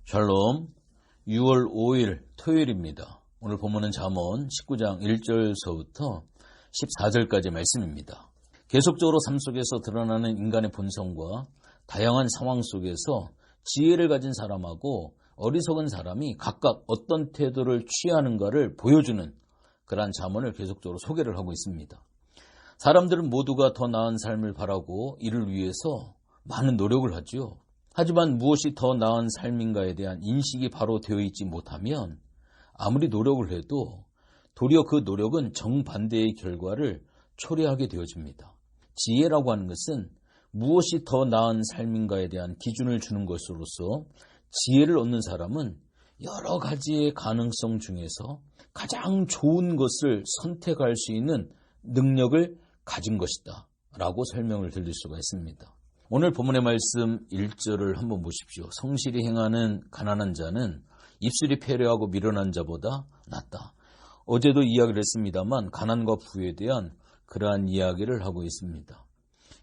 샬롬, 6월 5일 토요일입니다. 오늘 본문은 잠언 19장 1절서부터 14절까지 말씀입니다. 계속적으로 삶 속에서 드러나는 인간의 본성과 다양한 상황 속에서 지혜를 가진 사람하고 어리석은 사람이 각각 어떤 태도를 취하는가를 보여주는 그러한 잠언을 계속적으로 소개를 하고 있습니다. 사람들은 모두가 더 나은 삶을 바라고 이를 위해서 많은 노력을 하죠. 하지만 무엇이 더 나은 삶인가에 대한 인식이 바로 되어 있지 못하면 아무리 노력을 해도 도리어 그 노력은 정반대의 결과를 초래하게 되어집니다. 지혜라고 하는 것은 무엇이 더 나은 삶인가에 대한 기준을 주는 것으로서 지혜를 얻는 사람은 여러 가지의 가능성 중에서 가장 좋은 것을 선택할 수 있는 능력을 가진 것이다 라고 설명을 드릴 수가 있습니다. 오늘 본문의 말씀 1절을 한번 보십시오. 성실히 행하는 가난한 자는 입술이 패려하고 미련한 자보다 낫다. 어제도 이야기를 했습니다만 가난과 부에 대한 그러한 이야기를 하고 있습니다.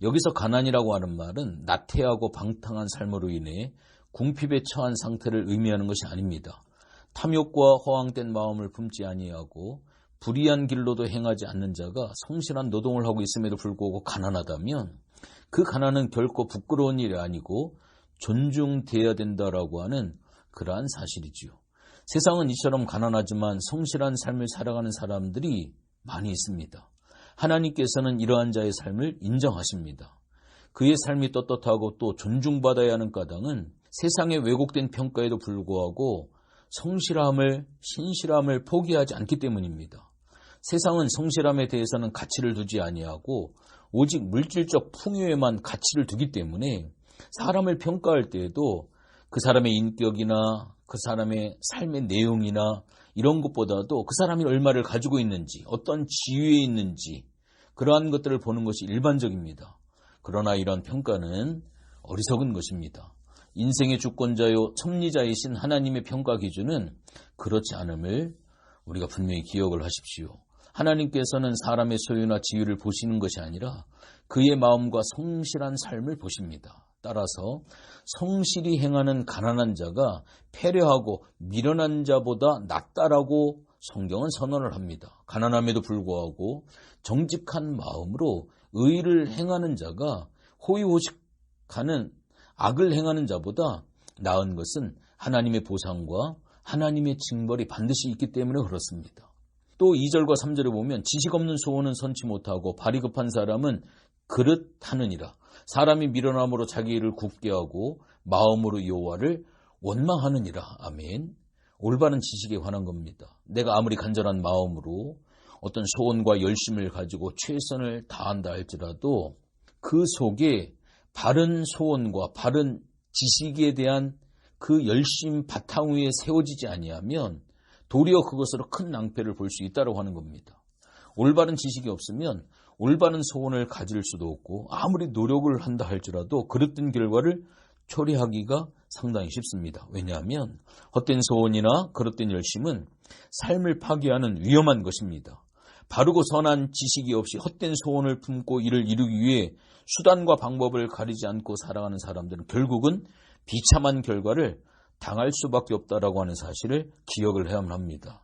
여기서 가난이라고 하는 말은 나태하고 방탕한 삶으로 인해 궁핍에 처한 상태를 의미하는 것이 아닙니다. 탐욕과 허황된 마음을 품지 아니하고 불의한 길로도 행하지 않는 자가 성실한 노동을 하고 있음에도 불구하고 가난하다면 그 가난은 결코 부끄러운 일이 아니고 존중돼야 된다라고 하는 그러한 사실이지요. 세상은 이처럼 가난하지만 성실한 삶을 살아가는 사람들이 많이 있습니다. 하나님께서는 이러한 자의 삶을 인정하십니다. 그의 삶이 떳떳하고 또 존중받아야 하는 까닭은 세상의 왜곡된 평가에도 불구하고 성실함을, 신실함을 포기하지 않기 때문입니다. 세상은 성실함에 대해서는 가치를 두지 아니하고 오직 물질적 풍요에만 가치를 두기 때문에 사람을 평가할 때에도 그 사람의 인격이나 그 사람의 삶의 내용이나 이런 것보다도 그 사람이 얼마를 가지고 있는지, 어떤 지위에 있는지 그러한 것들을 보는 것이 일반적입니다. 그러나 이런 평가는 어리석은 것입니다. 인생의 주권자요 섭리자이신 하나님의 평가 기준은 그렇지 않음을 우리가 분명히 기억을 하십시오. 하나님께서는 사람의 소유나 지위를 보시는 것이 아니라 그의 마음과 성실한 삶을 보십니다. 따라서 성실히 행하는 가난한 자가 패려하고 미련한 자보다 낫다라고 성경은 선언을 합니다. 가난함에도 불구하고 정직한 마음으로 의를 행하는 자가 호의호식하는 악을 행하는 자보다 나은 것은 하나님의 보상과 하나님의 징벌이 반드시 있기 때문에 그렇습니다. 또 2절과 3절에 보면 지식 없는 소원은 선치 못하고 발이 급한 사람은 그릇하느니라. 사람이 미련함으로 자기 일을 굽게 하고 마음으로 여호와를 원망하느니라. 아멘. 올바른 지식에 관한 겁니다. 내가 아무리 간절한 마음으로 어떤 소원과 열심을 가지고 최선을 다한다 할지라도 그 속에 바른 소원과 바른 지식에 대한 그 열심 바탕 위에 세워지지 아니하면 도리어 그것으로 큰 낭패를 볼 수 있다고 하는 겁니다. 올바른 지식이 없으면 올바른 소원을 가질 수도 없고 아무리 노력을 한다 할지라도 그릇된 결과를 초래하기가 상당히 쉽습니다. 왜냐하면 헛된 소원이나 그릇된 열심은 삶을 파괴하는 위험한 것입니다. 바르고 선한 지식이 없이 헛된 소원을 품고 이를 이루기 위해 수단과 방법을 가리지 않고 살아가는 사람들은 결국은 비참한 결과를 당할 수밖에 없다라고 하는 사실을 기억을 해야만 합니다.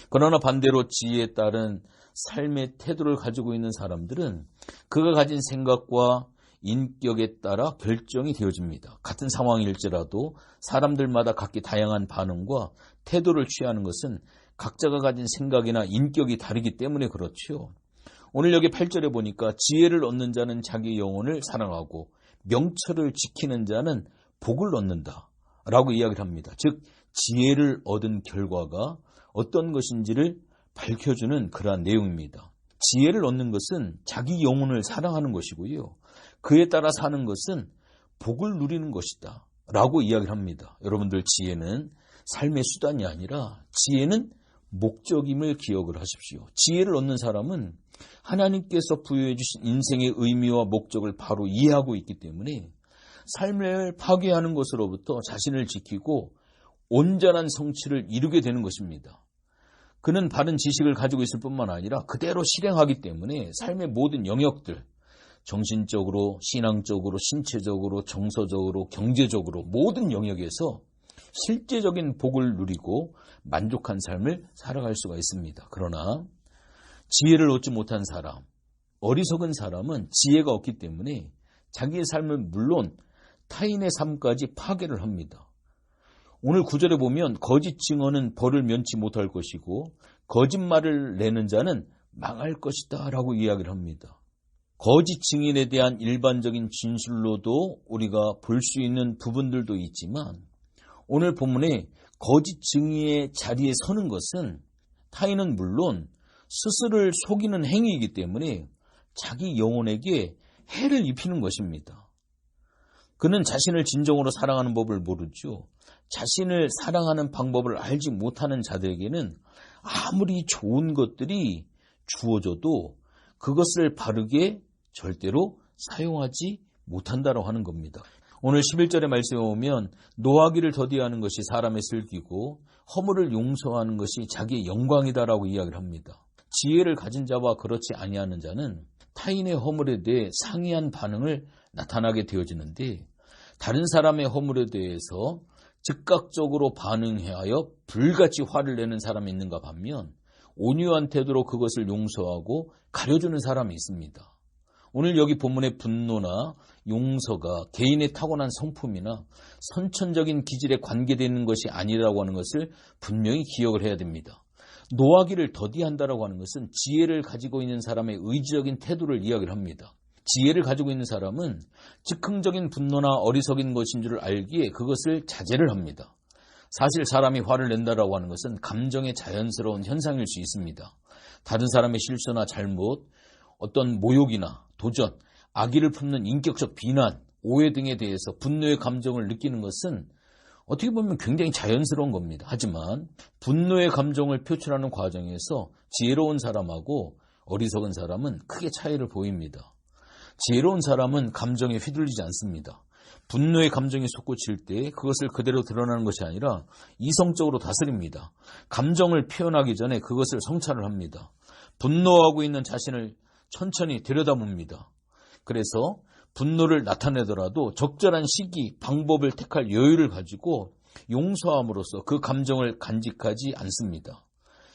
그러나 반대로 지혜에 따른 삶의 태도를 가지고 있는 사람들은 그가 가진 생각과 인격에 따라 결정이 되어집니다. 같은 상황일지라도 사람들마다 각기 다양한 반응과 태도를 취하는 것은 각자가 가진 생각이나 인격이 다르기 때문에 그렇지요. 오늘 여기 8절에 보니까 지혜를 얻는 자는 자기 영혼을 사랑하고 명철을 지키는 자는 복을 얻는다 라고 이야기를 합니다. 즉 지혜를 얻은 결과가 어떤 것인지를 밝혀주는 그러한 내용입니다. 지혜를 얻는 것은 자기 영혼을 사랑하는 것이고요. 그에 따라 사는 것은 복을 누리는 것이다 라고 이야기를 합니다. 여러분들 지혜는 삶의 수단이 아니라 지혜는 목적임을 기억을 하십시오. 지혜를 얻는 사람은 하나님께서 부여해 주신 인생의 의미와 목적을 바로 이해하고 있기 때문에 삶을 파괴하는 것으로부터 자신을 지키고 온전한 성취를 이루게 되는 것입니다. 그는 바른 지식을 가지고 있을 뿐만 아니라 그대로 실행하기 때문에 삶의 모든 영역들, 정신적으로, 신앙적으로, 신체적으로, 정서적으로, 경제적으로 모든 영역에서 실제적인 복을 누리고 만족한 삶을 살아갈 수가 있습니다. 그러나 지혜를 얻지 못한 사람, 어리석은 사람은 지혜가 없기 때문에 자기의 삶을 물론 타인의 삶까지 파괴를 합니다. 오늘 구절에 보면 거짓 증언은 벌을 면치 못할 것이고 거짓말을 내는 자는 망할 것이다 라고 이야기를 합니다. 거짓 증인에 대한 일반적인 진술로도 우리가 볼 수 있는 부분들도 있지만 오늘 본문에 거짓 증인의 자리에 서는 것은 타인은 물론 스스로를 속이는 행위이기 때문에 자기 영혼에게 해를 입히는 것입니다. 그는 자신을 진정으로 사랑하는 법을 모르죠. 자신을 사랑하는 방법을 알지 못하는 자들에게는 아무리 좋은 것들이 주어져도 그것을 바르게 절대로 사용하지 못한다고 하는 겁니다. 오늘 11절의 말씀에 보면 노하기를 더디하는 것이 사람의 슬기고 허물을 용서하는 것이 자기의 영광이다라고 이야기를 합니다. 지혜를 가진 자와 그렇지 아니하는 자는 타인의 허물에 대해 상이한 반응을 나타나게 되어지는데 다른 사람의 허물에 대해서 즉각적으로 반응하여 불같이 화를 내는 사람이 있는가 반면 온유한 태도로 그것을 용서하고 가려주는 사람이 있습니다. 오늘 여기 본문의 분노나 용서가 개인의 타고난 성품이나 선천적인 기질에 관계되는 것이 아니라고 하는 것을 분명히 기억을 해야 됩니다. 노하기를 더디한다라고 하는 것은 지혜를 가지고 있는 사람의 의지적인 태도를 이야기를 합니다. 지혜를 가지고 있는 사람은 즉흥적인 분노나 어리석인 것인 줄 알기에 그것을 자제를 합니다. 사실 사람이 화를 낸다라고 하는 것은 감정의 자연스러운 현상일 수 있습니다. 다른 사람의 실수나 잘못, 어떤 모욕이나 도전, 악의를 품는 인격적 비난, 오해 등에 대해서 분노의 감정을 느끼는 것은 어떻게 보면 굉장히 자연스러운 겁니다. 하지만 분노의 감정을 표출하는 과정에서 지혜로운 사람하고 어리석은 사람은 크게 차이를 보입니다. 지혜로운 사람은 감정에 휘둘리지 않습니다. 분노의 감정이 솟구칠 때 그것을 그대로 드러나는 것이 아니라 이성적으로 다스립니다. 감정을 표현하기 전에 그것을 성찰을 합니다. 분노하고 있는 자신을 천천히 들여다봅니다. 그래서 분노를 나타내더라도 적절한 시기, 방법을 택할 여유를 가지고 용서함으로써 그 감정을 간직하지 않습니다.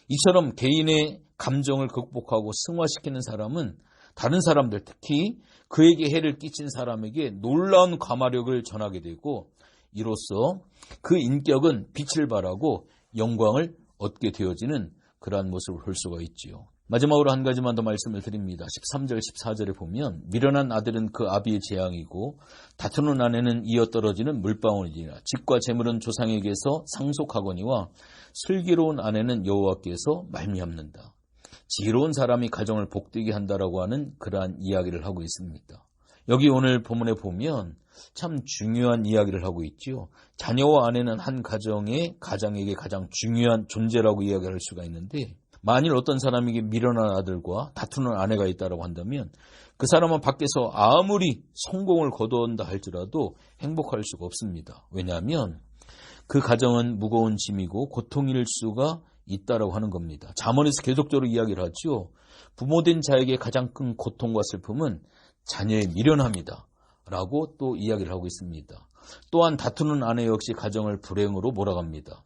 이처럼 개인의 감정을 극복하고 승화시키는 사람은 다른 사람들, 특히 그에게 해를 끼친 사람에게 놀라운 감화력을 전하게 되고 이로써 그 인격은 빛을 발하고 영광을 얻게 되어지는 그러한 모습을 볼 수가 있지요. 마지막으로 한 가지만 더 말씀을 드립니다. 13절, 14절에 보면 미련한 아들은 그 아비의 재앙이고 다투는 아내는 이어 떨어지는 물방울이니라. 집과 재물은 조상에게서 상속하거니와 슬기로운 아내는 여호와께서 말미암는다. 지혜로운 사람이 가정을 복되게 한다라고 하는 그러한 이야기를 하고 있습니다. 여기 오늘 본문에 보면 참 중요한 이야기를 하고 있죠. 자녀와 아내는 한 가장에게 가장 중요한 존재라고 이야기할 수가 있는데 만일 어떤 사람에게 미련한 아들과 다투는 아내가 있다고 한다면 그 사람은 밖에서 아무리 성공을 거두온다 할지라도 행복할 수가 없습니다. 왜냐하면 그 가정은 무거운 짐이고 고통일 수가 있다라고 하는 겁니다. 잠언에서 계속적으로 이야기를 하죠. 부모된 자에게 가장 큰 고통과 슬픔은 자녀의 미련함이다 라고 또 이야기를 하고 있습니다. 또한 다투는 아내 역시 가정을 불행으로 몰아갑니다.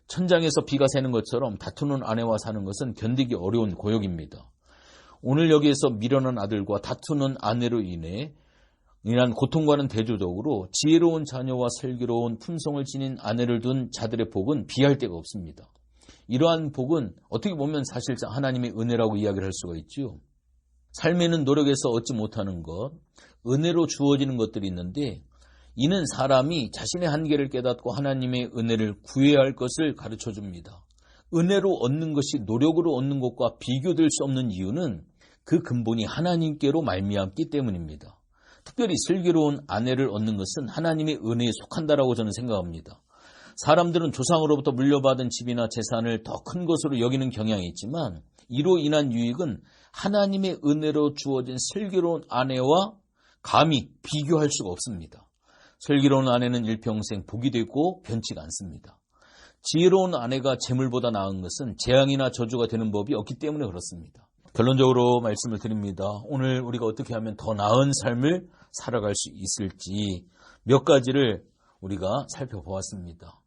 천장에서 비가 새는 것처럼 다투는 아내와 사는 것은 견디기 어려운 고역입니다. 오늘 여기에서 미련한 아들과 다투는 아내로 인한 고통과는 대조적으로 지혜로운 자녀와 슬기로운 품성을 지닌 아내를 둔 자들의 복은 비할 데가 없습니다. 이러한 복은 어떻게 보면 사실상 하나님의 은혜라고 이야기를 할 수가 있죠. 삶에는 노력해서 얻지 못하는 것, 은혜로 주어지는 것들이 있는데 이는 사람이 자신의 한계를 깨닫고 하나님의 은혜를 구해야 할 것을 가르쳐 줍니다. 은혜로 얻는 것이 노력으로 얻는 것과 비교될 수 없는 이유는 그 근본이 하나님께로 말미암기 때문입니다. 특별히 슬기로운 아내를 얻는 것은 하나님의 은혜에 속한다라고 저는 생각합니다. 사람들은 조상으로부터 물려받은 집이나 재산을 더 큰 것으로 여기는 경향이 있지만 이로 인한 유익은 하나님의 은혜로 주어진 슬기로운 아내와 감히 비교할 수가 없습니다. 슬기로운 아내는 일평생 복이 되고 변치가 않습니다. 지혜로운 아내가 재물보다 나은 것은 재앙이나 저주가 되는 법이 없기 때문에 그렇습니다. 결론적으로 말씀을 드립니다. 오늘 우리가 어떻게 하면 더 나은 삶을 살아갈 수 있을지 몇 가지를 우리가 살펴보았습니다.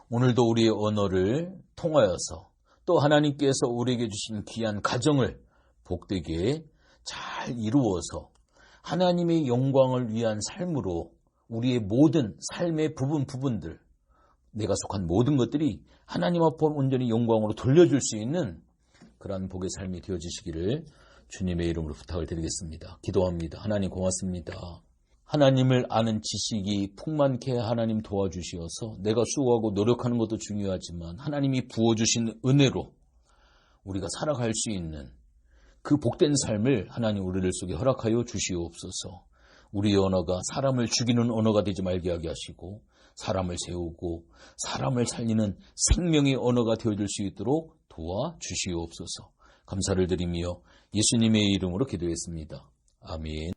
오늘도 우리의 언어를 통하여서 또 하나님께서 우리에게 주신 귀한 가정을 복되게 잘 이루어서 하나님의 영광을 위한 삶으로 우리의 모든 삶의 부분들, 내가 속한 모든 것들이 하나님 앞에 온전히 영광으로 돌려줄 수 있는 그러한 복의 삶이 되어주시기를 주님의 이름으로 부탁을 드리겠습니다. 기도합니다. 하나님 고맙습니다. 하나님을 아는 지식이 풍만케 하나님 도와주시어서 내가 수고하고 노력하는 것도 중요하지만 하나님이 부어주신 은혜로 우리가 살아갈 수 있는 그 복된 삶을 하나님 우리들 속에 허락하여 주시옵소서. 우리의 언어가 사람을 죽이는 언어가 되지 말게 하게 하시고 사람을 세우고 사람을 살리는 생명의 언어가 되어줄 수 있도록 도와주시옵소서. 감사를 드리며 예수님의 이름으로 기도했습니다. 아멘.